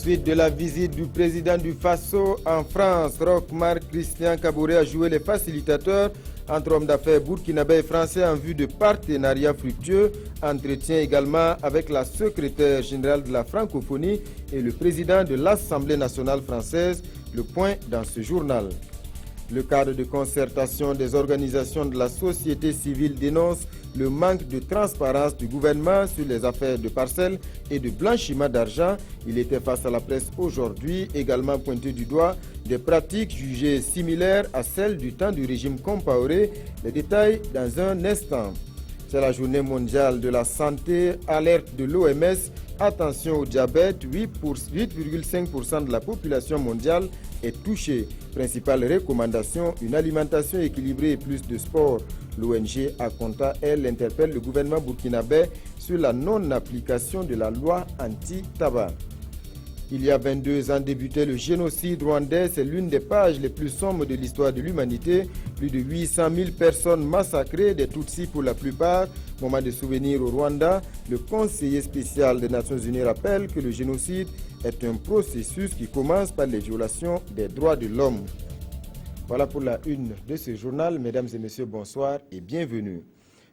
Suite de la visite du président du Faso en France, Roch-Marc Christian Kaboré a joué les facilitateurs entre hommes d'affaires burkinabés et français en vue de partenariats fructueux. Entretien également avec la secrétaire générale de la francophonie et le président de l'Assemblée nationale française. Le point dans ce journal. Le cadre de concertation des organisations de la société civile dénonce le manque de transparence du gouvernement sur les affaires de parcelles et de blanchiment d'argent. Il était face à la presse aujourd'hui, également pointé du doigt des pratiques jugées similaires à celles du temps du régime Compaoré. Les détails dans un instant. C'est la journée mondiale de la santé, alerte de l'OMS. Attention au diabète, 8,5% de la population mondiale est touchée. Principale recommandation, une alimentation équilibrée et plus de sport. L'ONG Akonta, elle, interpelle le gouvernement burkinabé sur la non-application de la loi anti-tabac. Il y a 22 ans débutait le génocide rwandais. C'est l'une des pages les plus sombres de l'histoire de l'humanité. Plus de 800 000 personnes massacrées, des Tutsis pour la plupart. Moment de souvenir au Rwanda, le conseiller spécial des Nations Unies rappelle que le génocide est un processus qui commence par les violations des droits de l'homme. Voilà pour la une de ce journal. Mesdames et messieurs, bonsoir et bienvenue.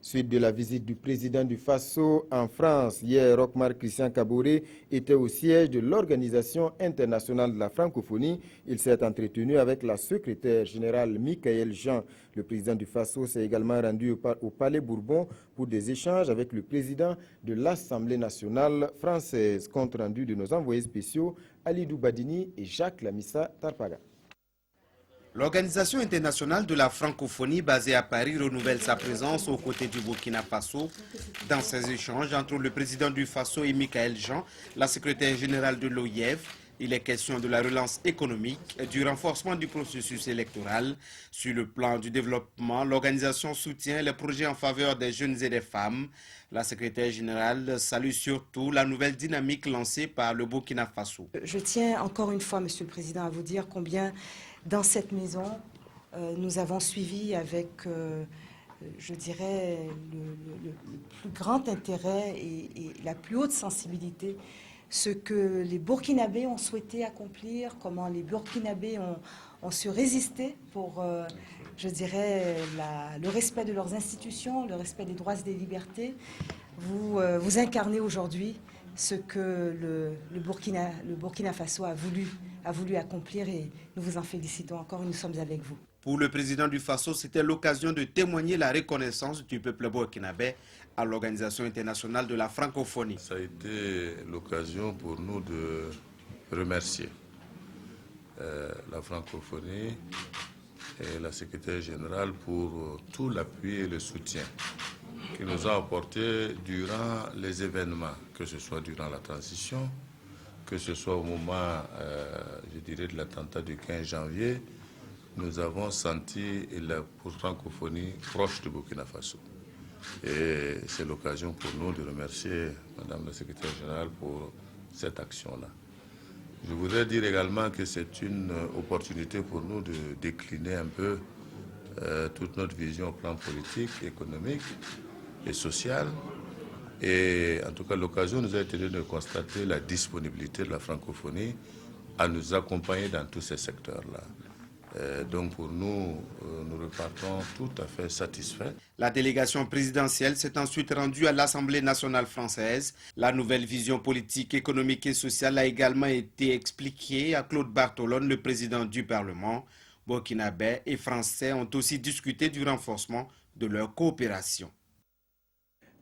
Suite de la visite du président du Faso en France, hier, Roch-Marc Christian Kaboré était au siège de l'Organisation internationale de la francophonie. Il s'est entretenu avec la secrétaire générale Michaël Jean. Le président du Faso s'est également rendu au Palais Bourbon pour des échanges avec le président de l'Assemblée nationale française. Compte rendu de nos envoyés spéciaux Alidou Badini et Jacques Lamissa Tarpaga. L'Organisation internationale de la francophonie basée à Paris renouvelle sa présence aux côtés du Burkina Faso. Dans ces échanges entre le président du Faso et Michaël Jean, la secrétaire générale de l'OIF, il est question de la relance économique et du renforcement du processus électoral. Sur le plan du développement, l'organisation soutient les projets en faveur des jeunes et des femmes. La secrétaire générale salue surtout la nouvelle dynamique lancée par le Burkina Faso. Je tiens encore une fois, Monsieur le Président, à vous dire combien dans cette maison, nous avons suivi avec, je dirais, le plus grand intérêt et la plus haute sensibilité ce que les Burkinabés ont souhaité accomplir, comment les Burkinabés ont su résister pour, je dirais, le respect de leurs institutions, le respect des droits et des libertés. Vous incarnez aujourd'hui ce que le Burkina Faso a voulu accomplir et nous vous en félicitons encore et nous sommes avec vous. Pour le président du Faso, c'était l'occasion de témoigner la reconnaissance du peuple burkinabé à l'Organisation internationale de la francophonie. Ça a été l'occasion pour nous de remercier la francophonie et la secrétaire générale pour tout l'appui et le soutien qu'il nous a apporté durant les événements, que ce soit durant la transition, que ce soit au moment, je dirais, de l'attentat du 15 janvier, nous avons senti la francophonie proche du Burkina Faso. Et c'est l'occasion pour nous de remercier Madame la secrétaire générale pour cette action-là. Je voudrais dire également que c'est une opportunité pour nous de décliner un peu toute notre vision au plan politique, économique et social. Et en tout cas, l'occasion nous a été de constater la disponibilité de la francophonie à nous accompagner dans tous ces secteurs-là. Donc pour nous, nous repartons tout à fait satisfaits. La délégation présidentielle s'est ensuite rendue à l'Assemblée nationale française. La nouvelle vision politique, économique et sociale a également été expliquée à Claude Bartolone, le président du Parlement. Burkinabés et Français ont aussi discuté du renforcement de leur coopération.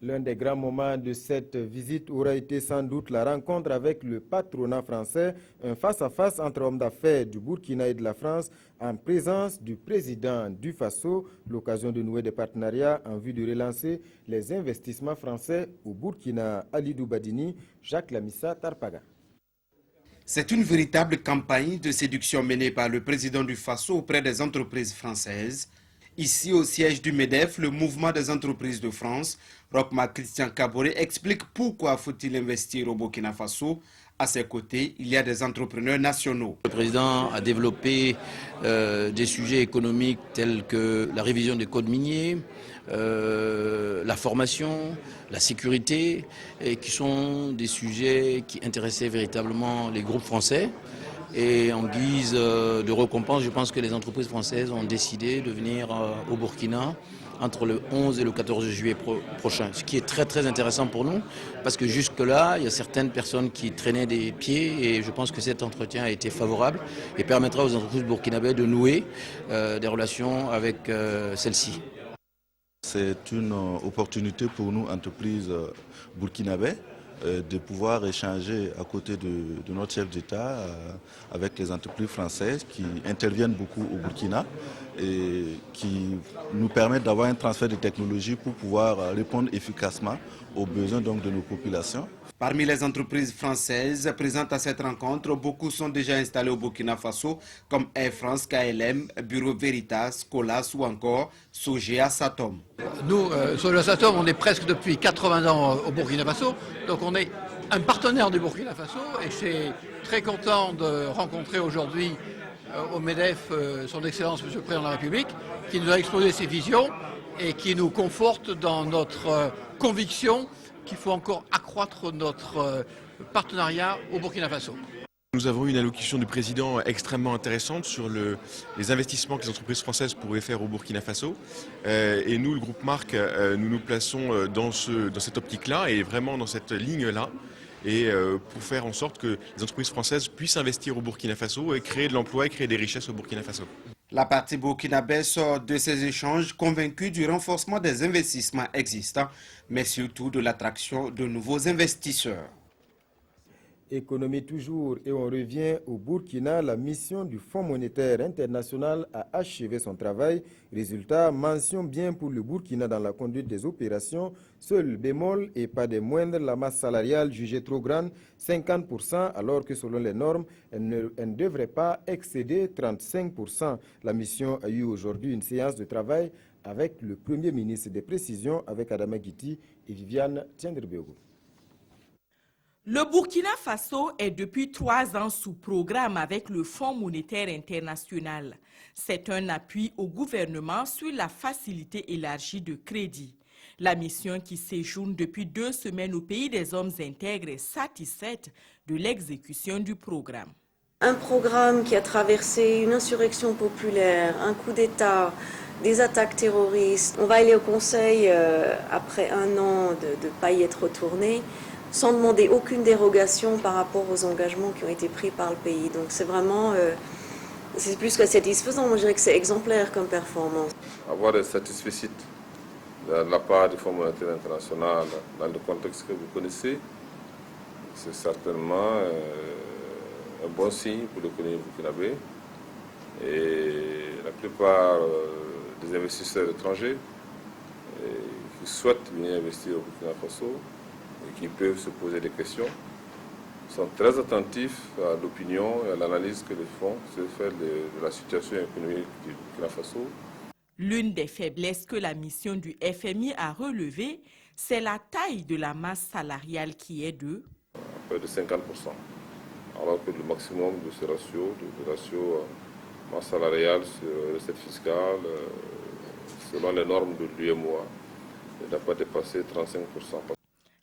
L'un des grands moments de cette visite aura été sans doute la rencontre avec le patronat français, un face-à-face entre hommes d'affaires du Burkina et de la France en présence du président du Faso, l'occasion de nouer des partenariats en vue de relancer les investissements français au Burkina. Alidou Badini, Jacques Lamissa Tarpaga. C'est une véritable campagne de séduction menée par le président du Faso auprès des entreprises françaises. Ici, au siège du MEDEF, le mouvement des entreprises de France, Roch-Marc Christian Kaboré explique pourquoi faut-il investir au Burkina Faso À ses côtés, il y a des entrepreneurs nationaux. Le président a développé des sujets économiques tels que la révision des codes miniers, la formation, la sécurité, et qui sont des sujets qui intéressaient véritablement les groupes français. Et en guise de récompense, je pense que les entreprises françaises ont décidé de venir au Burkina entre le 11 et le 14 juillet prochain. Ce qui est très très intéressant pour nous, parce que jusque-là, il y a certaines personnes qui traînaient des pieds et je pense que cet entretien a été favorable et permettra aux entreprises burkinabées de nouer des relations avec celles-ci. C'est une opportunité pour nous, entreprises burkinabées, de pouvoir échanger à côté de notre chef d'État avec les entreprises françaises qui interviennent beaucoup au Burkina et qui nous permettent d'avoir un transfert de technologie pour pouvoir répondre efficacement aux besoins donc, de nos populations. Parmi les entreprises françaises présentes à cette rencontre, beaucoup sont déjà installées au Burkina Faso, comme Air France, KLM, Bureau Veritas, Colas ou encore Sogea Satom. Nous, Sogea Satom, on est presque depuis 80 ans au Burkina Faso, donc on est un partenaire du Burkina Faso et je suis très content de rencontrer aujourd'hui au MEDEF son Excellence Monsieur le Président de la République qui nous a exposé ses visions et qui nous conforte dans notre conviction qu'il faut encore accroître notre partenariat au Burkina Faso. Nous avons eu une allocution du président extrêmement intéressante sur les investissements que les entreprises françaises pourraient faire au Burkina Faso. Et nous, le groupe Marc, nous nous plaçons dans cette optique-là et vraiment dans cette ligne-là. Et pour faire en sorte que les entreprises françaises puissent investir au Burkina Faso et créer de l'emploi et créer des richesses au Burkina Faso. La partie burkinabé sort de ces échanges convaincue du renforcement des investissements existants, mais surtout de l'attraction de nouveaux investisseurs. Économie toujours, et on revient au Burkina. La mission du Fonds monétaire international a achevé son travail. Résultat, mention bien pour le Burkina dans la conduite des opérations. Seul bémol et pas des moindres, la masse salariale jugée trop grande, 50%, alors que selon les normes, elle ne devrait pas excéder 35%. La mission a eu aujourd'hui une séance de travail avec le Premier ministre des Précisions, avec Adama Guiti et Viviane Tiendrebego. Le Burkina Faso est depuis 3 ans sous programme avec le Fonds monétaire international. C'est un appui au gouvernement sur la facilité élargie de crédit. La mission qui séjourne depuis 2 semaines au pays des hommes intègres est satisfaite de l'exécution du programme. Un programme qui a traversé une insurrection populaire, un coup d'État, des attaques terroristes. On va aller au Conseil après 1 an de ne pas y être retourné, sans demander aucune dérogation par rapport aux engagements qui ont été pris par le pays. Donc c'est vraiment, c'est plus que satisfaisant, moi je dirais que c'est exemplaire comme performance. Avoir des satisfecit de la part du Fonds monétaire international dans le contexte que vous connaissez, c'est certainement un bon signe pour l'économie burkinabé. Et la plupart des investisseurs étrangers qui souhaitent venir investir au Burkina Faso et qui peuvent se poser des questions, sont très attentifs à l'opinion et à l'analyse que les fonds se font de la situation économique du Burkina Faso. L'une des faiblesses que la mission du FMI a relevée, c'est la taille de la masse salariale qui est de près de 50%, alors que le maximum de ce ratio, masse salariale sur recette fiscale, selon les normes de l'UEMOA, n'a pas dépassé 35%.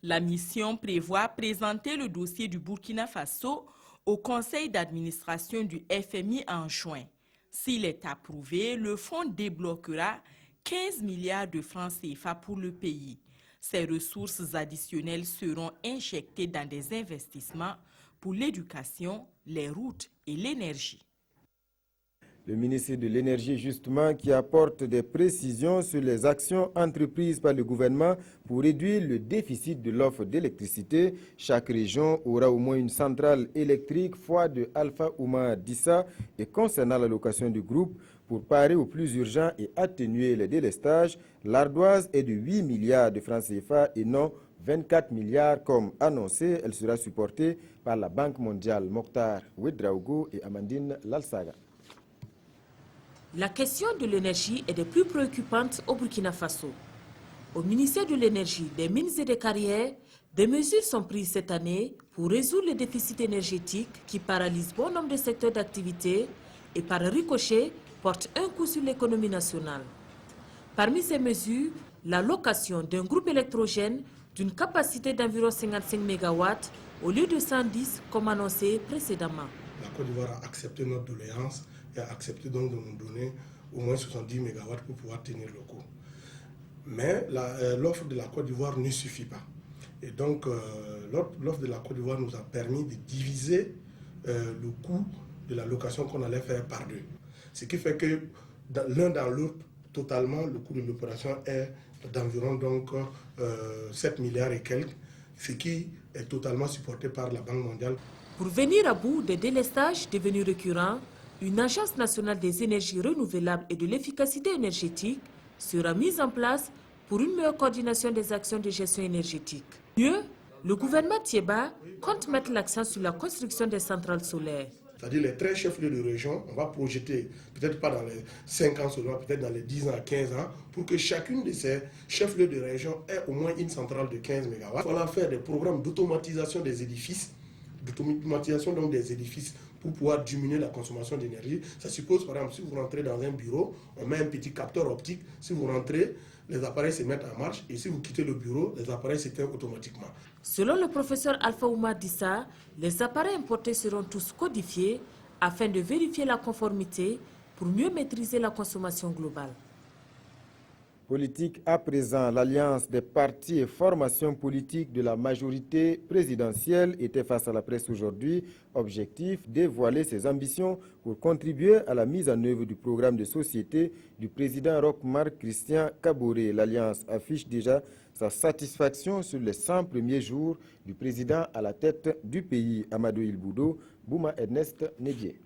La mission prévoit présenter le dossier du Burkina Faso au conseil d'administration du FMI en juin. S'il est approuvé, le fonds débloquera 15 milliards de francs CFA pour le pays. Ces ressources additionnelles seront injectées dans des investissements pour l'éducation, les routes et l'énergie. Le ministre de l'Énergie, justement, qui apporte des précisions sur les actions entreprises par le gouvernement pour réduire le déficit de l'offre d'électricité. Chaque région aura au moins une centrale électrique, foi de Alpha Oumar Dissa. Et concernant l'allocation du groupe, pour parer au plus urgent et atténuer les délestages, l'ardoise est de 8 milliards de francs CFA et non 24 milliards comme annoncé. Elle sera supportée par la Banque mondiale. Mokhtar Ouedraogo et Amandine Lalsaga. La question de l'énergie est des plus préoccupantes au Burkina Faso. Au ministère de l'Énergie, des Mines et des Carrières, des mesures sont prises cette année pour pour résoudre les déficits énergétiques qui paralysent bon nombre de secteurs d'activité et par ricochet portent un coup sur l'économie nationale. Parmi ces mesures, la location d'un groupe électrogène d'une capacité d'environ 55 MW au lieu de 110 comme annoncé précédemment. La Côte d'Ivoire a accepté notre doléance et a accepté donc de nous donner au moins 70 MW pour pouvoir tenir le coup. Mais l'offre de la Côte d'Ivoire ne suffit pas. Et donc l'offre de la Côte d'Ivoire nous a permis de diviser le coût de la location qu'on allait faire par deux. Ce qui fait que l'un dans l'autre, totalement, le coût de l'opération est d'environ donc 7 milliards et quelques, ce qui est totalement supporté par la Banque mondiale. Pour venir à bout des délestages devenus récurrents, une agence nationale des énergies renouvelables et de l'efficacité énergétique sera mise en place pour une meilleure coordination des actions de gestion énergétique. Mieux, le gouvernement Thiéba compte mettre l'accent sur la construction des centrales solaires. C'est-à-dire les 13 chefs-lieux de région, on va projeter, peut-être pas dans les 5 ans seulement, peut-être dans les 10 ans à 15 ans, pour que chacune de ces chefs-lieux de région ait au moins une centrale de 15 MW. Il va falloir faire des programmes d'automatisation des édifices, pour pouvoir diminuer la consommation d'énergie. Ça suppose, par exemple, si vous rentrez dans un bureau, on met un petit capteur optique. Si vous rentrez, les appareils se mettent en marche et si vous quittez le bureau, les appareils s'éteignent automatiquement. Selon le professeur Alpha Oumar Dissa, les appareils importés seront tous codifiés afin de vérifier la conformité pour mieux maîtriser la consommation globale. Politique à présent, l'alliance des partis et formations politiques de la majorité présidentielle était face à la presse aujourd'hui. Objectif, dévoiler ses ambitions pour contribuer à la mise en œuvre du programme de société du président Roch-Marc Christian Kaboré. L'alliance affiche déjà sa satisfaction sur les 100 premiers jours du président à la tête du pays. Amadou Ilboudo, Bouma Ernest Nédier.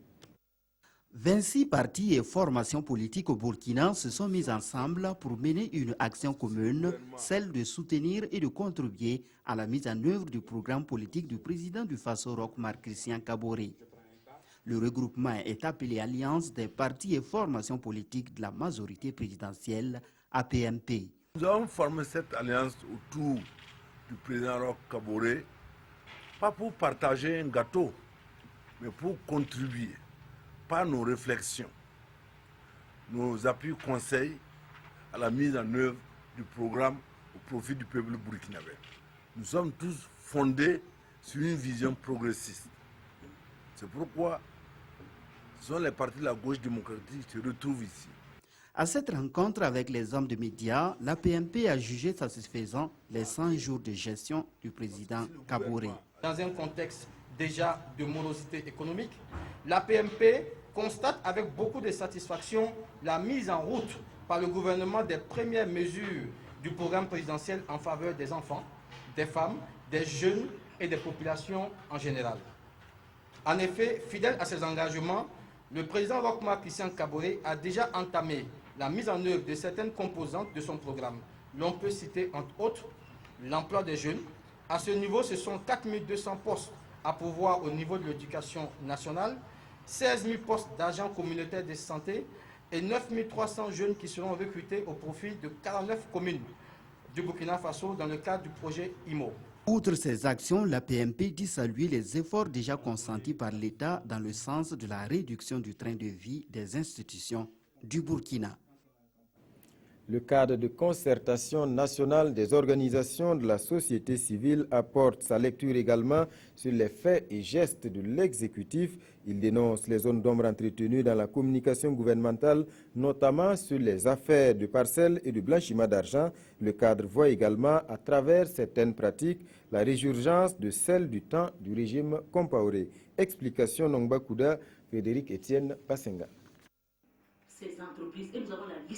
26 partis et formations politiques au Burkina se sont mis ensemble pour mener une action commune, celle de soutenir et de contribuer à la mise en œuvre du programme politique du président du Faso Roch-Marc Christian Kaboré. Le regroupement est appelé Alliance des partis et formations politiques de la majorité présidentielle, APMP. Nous avons formé cette alliance autour du président Roch Kaboré, pas pour partager un gâteau, mais pour contribuer par nos réflexions, nos appuis conseils à la mise en œuvre du programme au profit du peuple burkinabé. Nous sommes tous fondés sur une vision progressiste. C'est pourquoi ce sont les partis de la gauche démocratique qui se retrouvent ici. À cette rencontre avec les hommes de médias, l'APMP a jugé satisfaisant les 100 jours de gestion du président Kaboré. Dans un contexte déjà de morosité économique, l'APMP constate avec beaucoup de satisfaction la mise en route par le gouvernement des premières mesures du programme présidentiel en faveur des enfants, des femmes, des jeunes et des populations en général. En effet, fidèle à ses engagements, le président Roch-Marc Christian Kaboré a déjà entamé la mise en œuvre de certaines composantes de son programme. L'on peut citer entre autres l'emploi des jeunes. À ce niveau, ce sont 4200 postes à pourvoir au niveau de l'éducation nationale, 16 000 postes d'agents communautaires de santé et 9 300 jeunes qui seront recrutés au profit de 49 communes du Burkina Faso dans le cadre du projet IMO. Outre ces actions, l'APMP dit saluer les efforts déjà consentis par l'État dans le sens de la réduction du train de vie des institutions du Burkina. Le cadre de concertation nationale des organisations de la société civile apporte sa lecture également sur les faits et gestes de l'exécutif. Il dénonce les zones d'ombre entretenues dans la communication gouvernementale, notamment sur les affaires de parcelles et de blanchiment d'argent. Le cadre voit également, à travers certaines pratiques, la résurgence de celle du temps du régime Compaoré. Explication Nongba Kouda, Frédéric Etienne Passenga.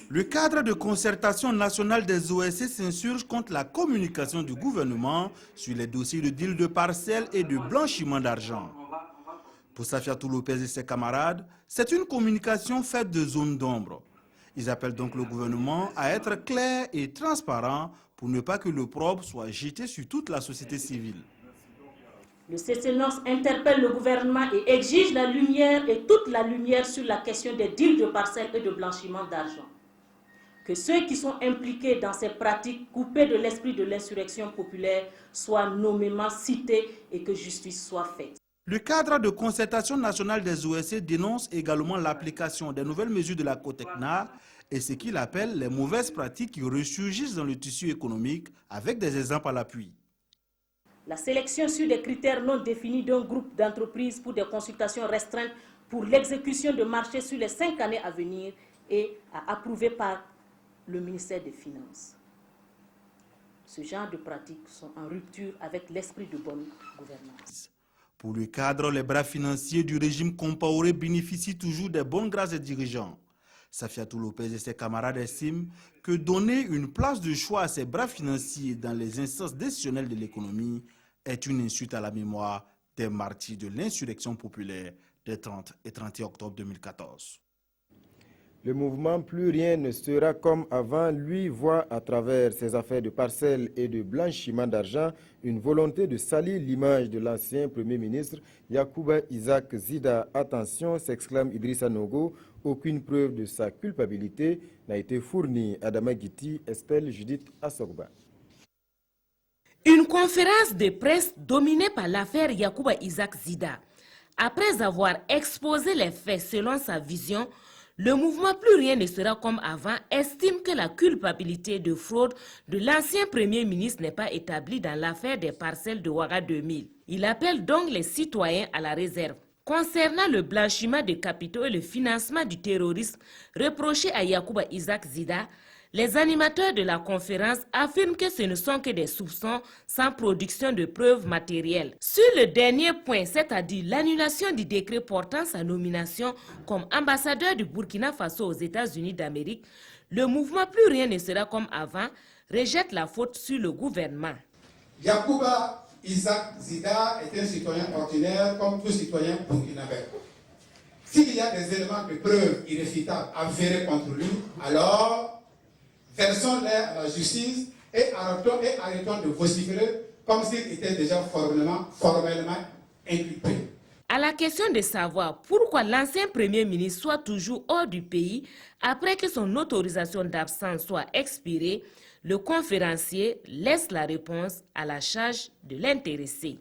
Le cadre de concertation nationale des OSC s'insurge contre la communication du gouvernement sur les dossiers de deal de parcelles et de blanchiment d'argent. Pour Safiatou Lopez et ses camarades, c'est une communication faite de zones d'ombre. Ils appellent donc le gouvernement à être clair et transparent pour ne pas que l'opprobre soit jeté sur toute la société civile. Le CCNOS interpelle le gouvernement et exige la lumière et toute la lumière sur la question des deals de parcelles et de blanchiment d'argent. que ceux qui sont impliqués dans ces pratiques coupées de l'esprit de l'insurrection populaire soient nommément cités et que justice soit faite. Le cadre de concertation nationale des OSC dénonce également l'application des nouvelles mesures de la COTECNA et ce qu'il appelle les mauvaises pratiques qui ressurgissent dans le tissu économique avec des exemples à l'appui. La sélection sur des critères non définis d'un groupe d'entreprises pour des consultations restreintes pour l'exécution de marchés sur les 5 années à venir est approuvée par le ministère des Finances. Ce genre de pratiques sont en rupture avec l'esprit de bonne gouvernance. Pour le cadre, les bras financiers du régime Compaoré bénéficient toujours des bonnes grâces des dirigeants. Safiatou Lopez et ses camarades estiment que donner une place de choix à ces bras financiers dans les instances décisionnelles de l'économie est une insulte à la mémoire des martyrs de l'insurrection populaire des 30 et 31 octobre 2014. Le mouvement Plus rien ne sera comme avant, lui, voit à travers ses affaires de parcelles et de blanchiment d'argent une volonté de salir l'image de l'ancien Premier ministre Yacouba Isaac Zida. Attention, s'exclame Idrissa Nogo, aucune preuve de sa culpabilité n'a été fournie. Adama Guiti, Estelle Judith Assogba. Une conférence de presse dominée par l'affaire Yacouba Isaac Zida. Après avoir exposé les faits selon sa vision, le mouvement Plus rien ne sera comme avant estime que la culpabilité de fraude de l'ancien Premier ministre n'est pas établie dans l'affaire des parcelles de Ouaga 2000. Il appelle donc les citoyens à la réserve. Concernant le blanchiment de capitaux et le financement du terrorisme reproché à Yacouba Isaac Zida, les animateurs de la conférence affirment que ce ne sont que des soupçons sans production de preuves matérielles. Sur le dernier point, c'est-à-dire l'annulation du décret portant sa nomination comme ambassadeur du Burkina Faso aux États-Unis d'Amérique, le mouvement Plus rien ne sera comme avant rejette la faute sur le gouvernement. Yacouba Isaac Zida est un citoyen ordinaire comme tout citoyen burkinabé. S'il y a des éléments de preuve irréfutables avérés contre lui, alors versons-les à la justice et arrêtons de vociférer comme s'il était déjà formellement inculpé. À la question de savoir pourquoi l'ancien Premier ministre soit toujours hors du pays après que son autorisation d'absence soit expirée, le conférencier laisse la réponse à la charge de l'intéressé.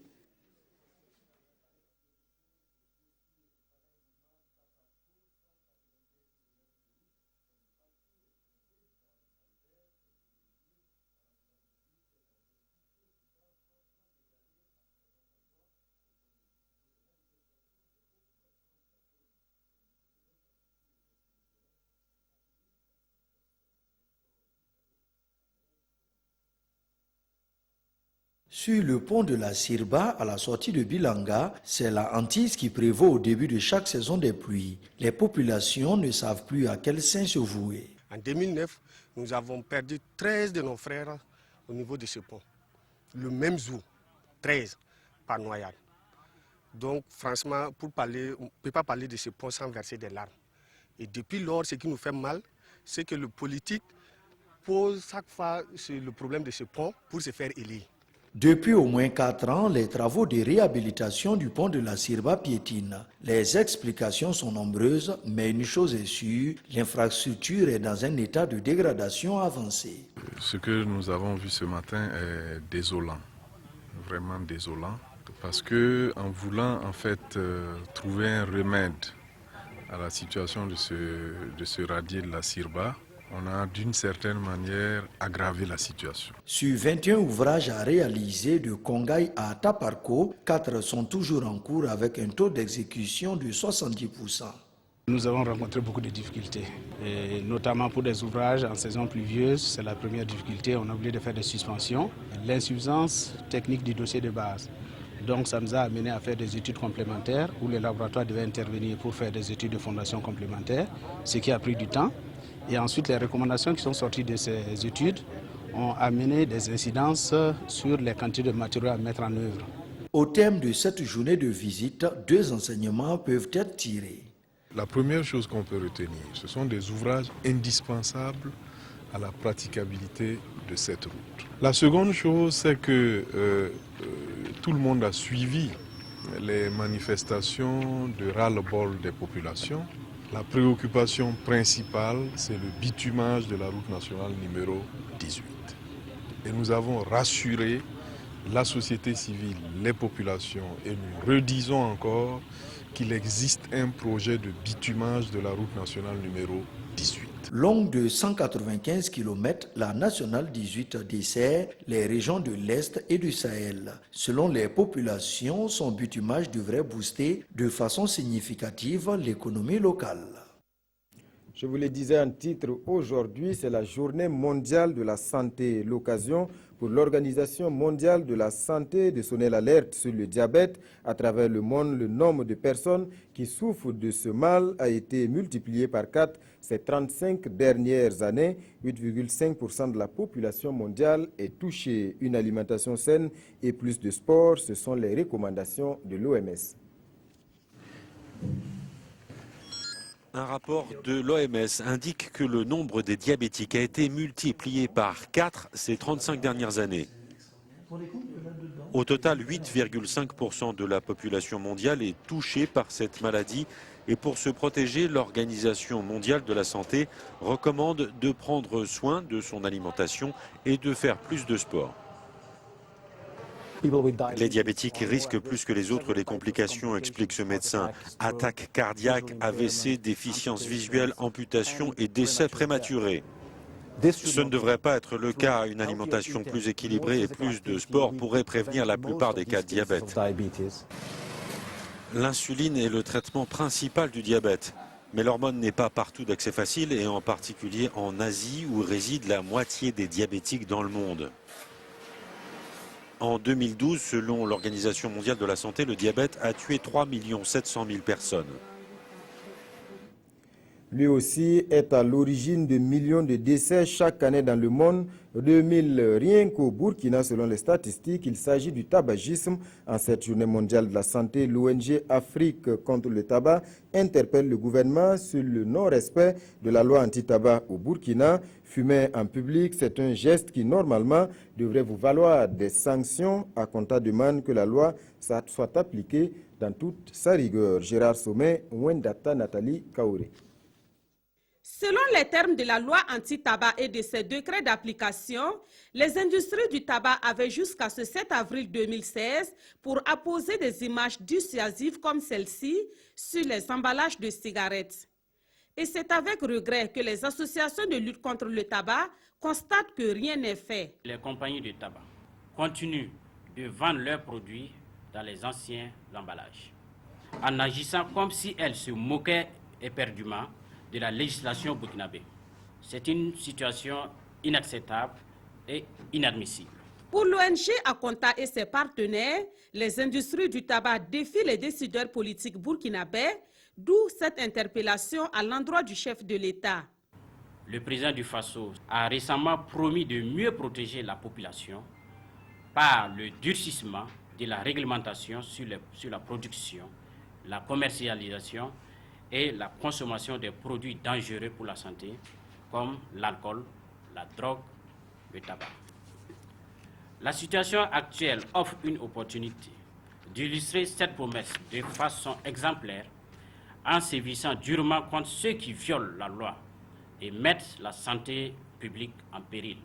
Sur le pont de la Sirba, à la sortie de Bilanga, c'est la hantise qui prévaut au début de chaque saison des pluies. Les populations ne savent plus à quel saint se vouer. En 2009, nous avons perdu 13 de nos frères au niveau de ce pont. Le même jour, 13 par noyade. Donc franchement, on ne peut pas parler de ce pont sans verser des larmes. Et depuis lors, ce qui nous fait mal, c'est que le politique pose chaque fois le problème de ce pont pour se faire élire. Depuis au moins 4 ans, les travaux de réhabilitation du pont de la Sirba piétinent. Les explications sont nombreuses, mais une chose est sûre, l'infrastructure est dans un état de dégradation avancé. Ce que nous avons vu ce matin est désolant, vraiment désolant, parce que en voulant en fait trouver un remède à la situation de ce radier de la Sirba, on a d'une certaine manière aggravé la situation. Sur 21 ouvrages à réaliser de Kongai à Taparko, 4 sont toujours en cours avec un taux d'exécution de 70%. Nous avons rencontré beaucoup de difficultés, et notamment pour des ouvrages en saison pluvieuse. C'est la première difficulté, on a oublié de faire des suspensions. L'insuffisance technique du dossier de base. Donc ça nous a amené à faire des études complémentaires où les laboratoires devaient intervenir pour faire des études de fondation complémentaires, ce qui a pris du temps. Et ensuite, les recommandations qui sont sorties de ces études ont amené des incidences sur les quantités de matériaux à mettre en œuvre. Au terme de cette journée de visite, 2 enseignements peuvent être tirés. La première chose qu'on peut retenir, ce sont des ouvrages indispensables à la praticabilité de cette route. La seconde chose, c'est que tout le monde a suivi les manifestations de ras-le-bol des populations La préoccupation principale, c'est le bitumage de la route nationale numéro 18. Et nous avons rassuré la société civile, les populations, et nous redisons encore qu'il existe un projet de bitumage de la route nationale numéro 18. Longue de 195 km, la nationale 18 dessert les régions de l'Est et du Sahel. Selon les populations, son bitumage devrait booster de façon significative l'économie locale. Je vous le disais en titre, aujourd'hui, c'est la journée mondiale de la santé. L'occasion pour l'Organisation mondiale de la santé de sonner l'alerte sur le diabète. À travers le monde, le nombre de personnes qui souffrent de ce mal a été multiplié par 4 ces 35 dernières années. 8,5% de la population mondiale est touchée. Une alimentation saine et plus de sport, ce sont les recommandations de l'OMS. Un rapport de l'OMS indique que le nombre des diabétiques a été multiplié par 4 ces 35 dernières années. Au total, 8,5% de la population mondiale est touchée par cette maladie. Et pour se protéger, l'Organisation mondiale de la santé recommande de prendre soin de son alimentation et de faire plus de sport. Les diabétiques risquent plus que les autres les complications, explique ce médecin. Attaques cardiaques, AVC, déficience visuelle, amputation et décès prématurés. Ce ne devrait pas être le cas. Une alimentation plus équilibrée et plus de sport pourrait prévenir la plupart des cas de diabète. L'insuline est le traitement principal du diabète. Mais l'hormone n'est pas partout d'accès facile et en particulier en Asie où réside la moitié des diabétiques dans le monde. En 2012, selon l'Organisation mondiale de la santé, le diabète a tué 3 700 000 personnes. Lui aussi est à l'origine de millions de décès chaque année dans le monde. 2000 rien qu'au Burkina, selon les statistiques. Il s'agit du tabagisme. En cette journée mondiale de la santé, l'ONG Afrique contre le tabac interpelle le gouvernement sur le non-respect de la loi anti-tabac au Burkina. Fumer en public, c'est un geste qui normalement devrait vous valoir des sanctions. Akonta demande que la loi soit appliquée dans toute sa rigueur. Gérard Sommet, Wendata Nathalie Kaouré. Selon les termes de la loi anti-tabac et de ses décrets d'application, les industries du tabac avaient jusqu'à ce 7 avril 2016 pour apposer des images dissuasives comme celle-ci sur les emballages de cigarettes. Et c'est avec regret que les associations de lutte contre le tabac constatent que rien n'est fait. Les compagnies de tabac continuent de vendre leurs produits dans les anciens emballages, en agissant comme si elles se moquaient éperdument de la législation burkinabé. C'est une situation inacceptable et inadmissible. Pour l'ONG Akonta et ses partenaires, les industries du tabac défient les décideurs politiques burkinabés, d'où cette interpellation à l'endroit du chef de l'État. Le président du Faso a récemment promis de mieux protéger la population par le durcissement de la réglementation sur la production, la commercialisation et la consommation des produits dangereux pour la santé, comme l'alcool, la drogue, le tabac. La situation actuelle offre une opportunité d'illustrer cette promesse de façon exemplaire en sévissant durement contre ceux qui violent la loi et mettent la santé publique en péril.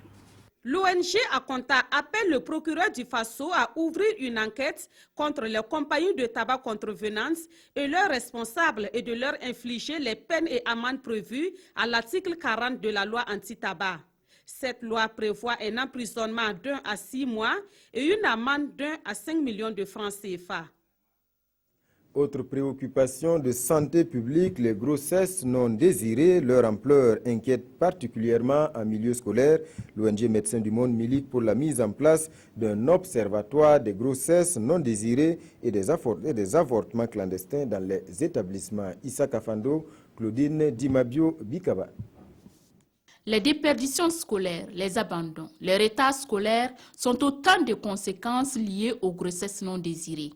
L'ONG Akonta appelle le procureur du Faso à ouvrir une enquête contre les compagnies de tabac contrevenantes et leurs responsables et de leur infliger les peines et amendes prévues à l'article 40 de la loi anti-tabac. Cette loi prévoit un emprisonnement d'1 à 6 mois et une amende d'1 à 5 millions de francs CFA. Autre préoccupation de santé publique, les grossesses non désirées. Leur ampleur inquiète particulièrement en milieu scolaire. L'ONG Médecins du Monde milite pour la mise en place d'un observatoire des grossesses non désirées et des avortements clandestins dans les établissements. Issa Kafando, Claudine Dimabio, Bikaba. Les déperditions scolaires, les abandons, les retards scolaires sont autant de conséquences liées aux grossesses non désirées.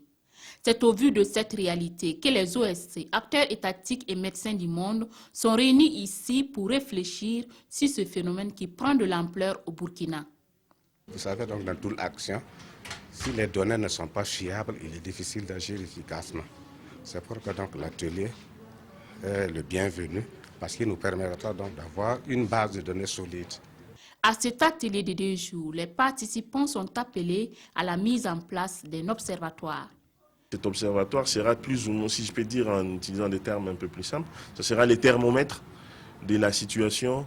C'est au vu de cette réalité que les OSC, acteurs étatiques et médecins du monde, sont réunis ici pour réfléchir sur ce phénomène qui prend de l'ampleur au Burkina. Vous savez, donc, dans toute action, si les données ne sont pas fiables, il est difficile d'agir efficacement. C'est pourquoi donc l'atelier est le bienvenu parce qu'il nous permettra donc d'avoir une base de données solide. À cet atelier de 2 jours, les participants sont appelés à la mise en place d'un observatoire. Cet observatoire sera plus ou moins, si je peux dire en utilisant des termes un peu plus simples, ce sera les thermomètres de la situation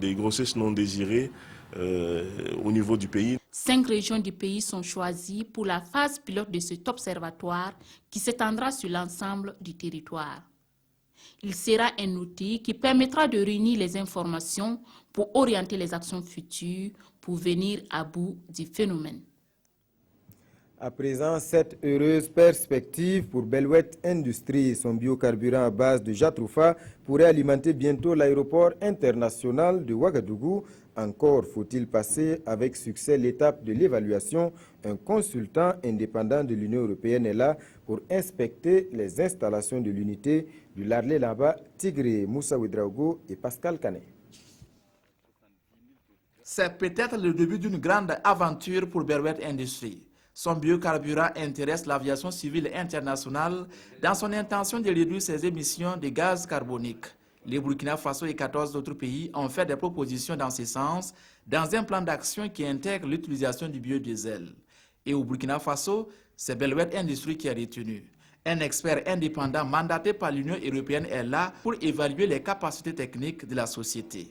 des grossesses non désirées au niveau du pays. 5 régions du pays sont choisies pour la phase pilote de cet observatoire qui s'étendra sur l'ensemble du territoire. Il sera un outil qui permettra de réunir les informations pour orienter les actions futures pour venir à bout du phénomène. À présent, cette heureuse perspective pour Belwet Industries, son biocarburant à base de jatroufa, pourrait alimenter bientôt l'aéroport international de Ouagadougou. Encore faut-il passer avec succès l'étape de l'évaluation. Un consultant indépendant de l'Union européenne est là pour inspecter les installations de l'unité du Larlé là-bas, Tigré, Moussa Ouedraogo et Pascal Canet. C'est peut-être le début d'une grande aventure pour Belwet Industries. Son biocarburant intéresse l'aviation civile internationale dans son intention de réduire ses émissions de gaz carbonique. Les Burkina Faso et 14 autres pays ont fait des propositions dans ce sens dans un plan d'action qui intègre l'utilisation du biodiesel. Et au Burkina Faso, c'est Belwet Industries qui a retenu. Un expert indépendant mandaté par l'Union européenne est là pour évaluer les capacités techniques de la société.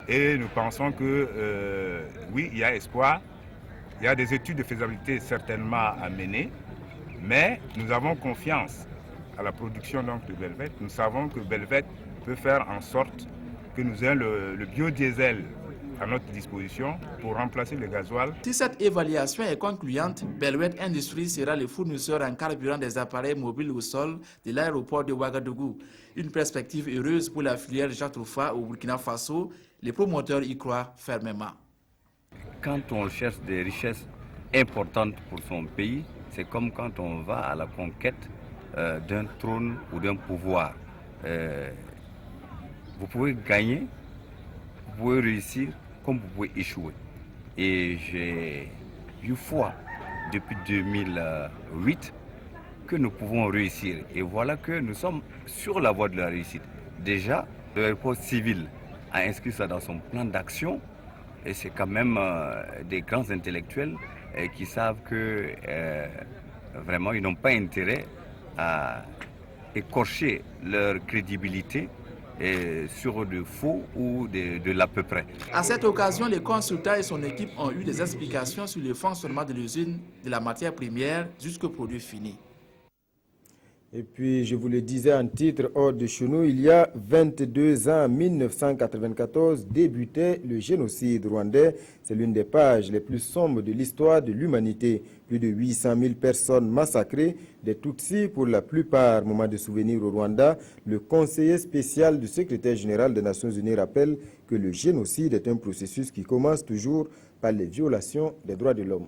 Et nous pensons que oui, il y a espoir. Il y a des études de faisabilité certainement à mener, mais nous avons confiance à la production donc, de Belwet. Nous savons que Belwet peut faire en sorte que nous ayons le biodiesel à notre disposition pour remplacer le gasoil. Si cette évaluation est concluante, Belwet Industries sera le fournisseur en carburant des appareils mobiles au sol de l'aéroport de Ouagadougou. Une perspective heureuse pour la filière jatroufa au Burkina Faso. Les promoteurs y croient fermement. Quand on cherche des richesses importantes pour son pays, c'est comme quand on va à la conquête d'un trône ou d'un pouvoir. Vous pouvez gagner, vous pouvez réussir, comme vous pouvez échouer. Et j'ai eu foi depuis 2008 que nous pouvons réussir. Et voilà que nous sommes sur la voie de la réussite. Déjà, l'aéroport civil a inscrit ça dans son plan d'action. Et c'est quand même des grands intellectuels qui savent que vraiment ils n'ont pas intérêt à écorcher leur crédibilité sur de faux ou de l'à peu près. À cette occasion, les consultants et son équipe ont eu des explications sur le fonctionnement de l'usine, de la matière première jusqu'au produit fini. Et puis, je vous le disais en titre, hors de chez nous, il y a 22 ans, en 1994, débutait le génocide rwandais. C'est l'une des pages les plus sombres de l'histoire de l'humanité. Plus de 800 000 personnes massacrées, des Tutsis pour la plupart. Moment de souvenir au Rwanda, le conseiller spécial du secrétaire général des Nations Unies rappelle que le génocide est un processus qui commence toujours par les violations des droits de l'homme.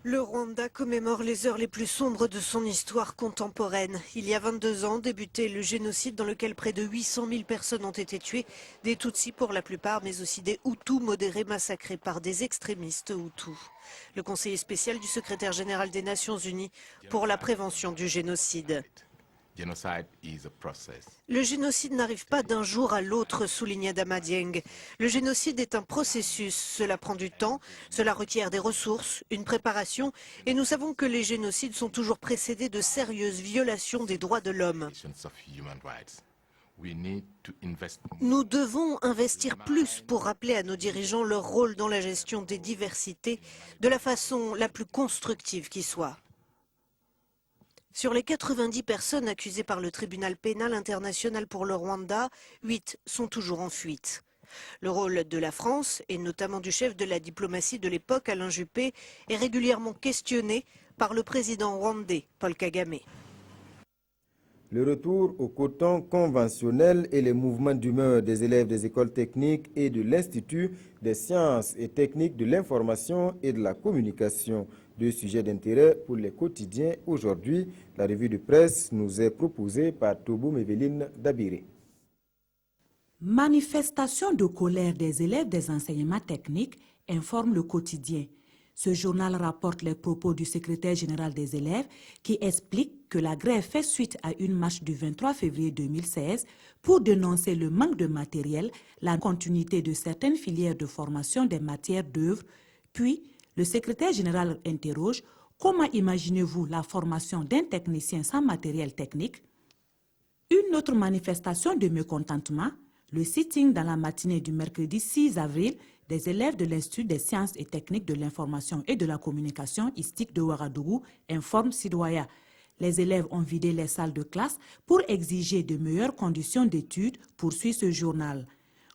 Le Rwanda commémore les heures les plus sombres de son histoire contemporaine. Il y a 22 ans débutait le génocide dans lequel près de 800 000 personnes ont été tuées, des Tutsis pour la plupart, mais aussi des Hutus modérés massacrés par des extrémistes Hutus. Le conseiller spécial du secrétaire général des Nations Unies pour la prévention du génocide. Le génocide n'arrive pas d'un jour à l'autre, soulignait Dama Dieng. Le génocide est un processus. Cela prend du temps, cela requiert des ressources, une préparation, et nous savons que les génocides sont toujours précédés de sérieuses violations des droits de l'homme. Nous devons investir plus pour rappeler à nos dirigeants leur rôle dans la gestion des diversités de la façon la plus constructive qui soit. Sur les 90 personnes accusées par le tribunal pénal international pour le Rwanda, 8 sont toujours en fuite. Le rôle de la France, et notamment du chef de la diplomatie de l'époque, Alain Juppé, est régulièrement questionné par le président rwandais, Paul Kagame. Le retour au coton conventionnel et les mouvements d'humeur des élèves des écoles techniques et de l'Institut des sciences et techniques de l'information et de la communication. Deux sujets d'intérêt pour les quotidiens aujourd'hui. La revue de presse nous est proposée par Tobo Méveline Dabiré. Manifestation de colère des élèves des enseignements techniques informe le quotidien. Ce journal rapporte les propos du secrétaire général des élèves qui explique que la grève fait suite à une marche du 23 février 2016 pour dénoncer le manque de matériel, la continuité de certaines filières de formation des matières d'œuvre. Puis, le secrétaire général interroge: comment imaginez-vous la formation d'un technicien sans matériel technique? Une autre manifestation de mécontentement, le sitting dans la matinée du mercredi 6 avril des élèves de l'Institut des sciences et techniques de l'information et de la communication ISTIC de Ouagadougou, informe Sidoaya. Les élèves ont vidé les salles de classe pour exiger de meilleures conditions d'études, poursuit ce journal.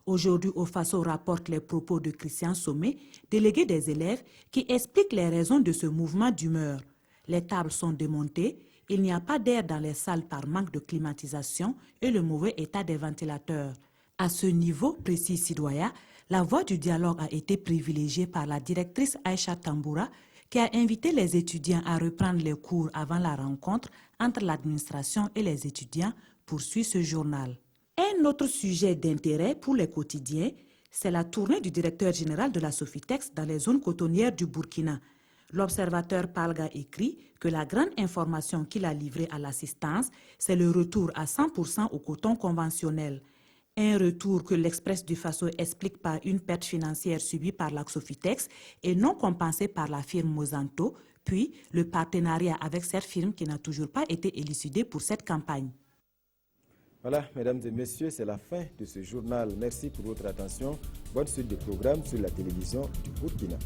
Aujourd'hui, OFASO rapporte les propos de Christian Sommet, délégué des élèves, qui explique les raisons de ce mouvement d'humeur. Les tables sont démontées, il n'y a pas d'air dans les salles par manque de climatisation et le mauvais état des ventilateurs. À ce niveau, précise Sidoaya, la voie du dialogue a été privilégiée par la directrice Aïcha Tamboura, qui a invité les étudiants à reprendre les cours avant la rencontre entre l'administration et les étudiants, poursuit ce journal. Un autre sujet d'intérêt pour les quotidiens, c'est la tournée du directeur général de la Sofitex dans les zones cotonnières du Burkina. L'observateur Palga écrit que la grande information qu'il a livrée à l'assistance, c'est le retour à 100% au coton conventionnel. Un retour que l'Express du Faso explique par une perte financière subie par la Sofitex et non compensée par la firme Monsanto, puis le partenariat avec cette firme qui n'a toujours pas été élucidé pour cette campagne. Voilà, mesdames et messieurs, c'est la fin de ce journal. Merci pour votre attention. Bonne suite de programmes sur la télévision du Burkina.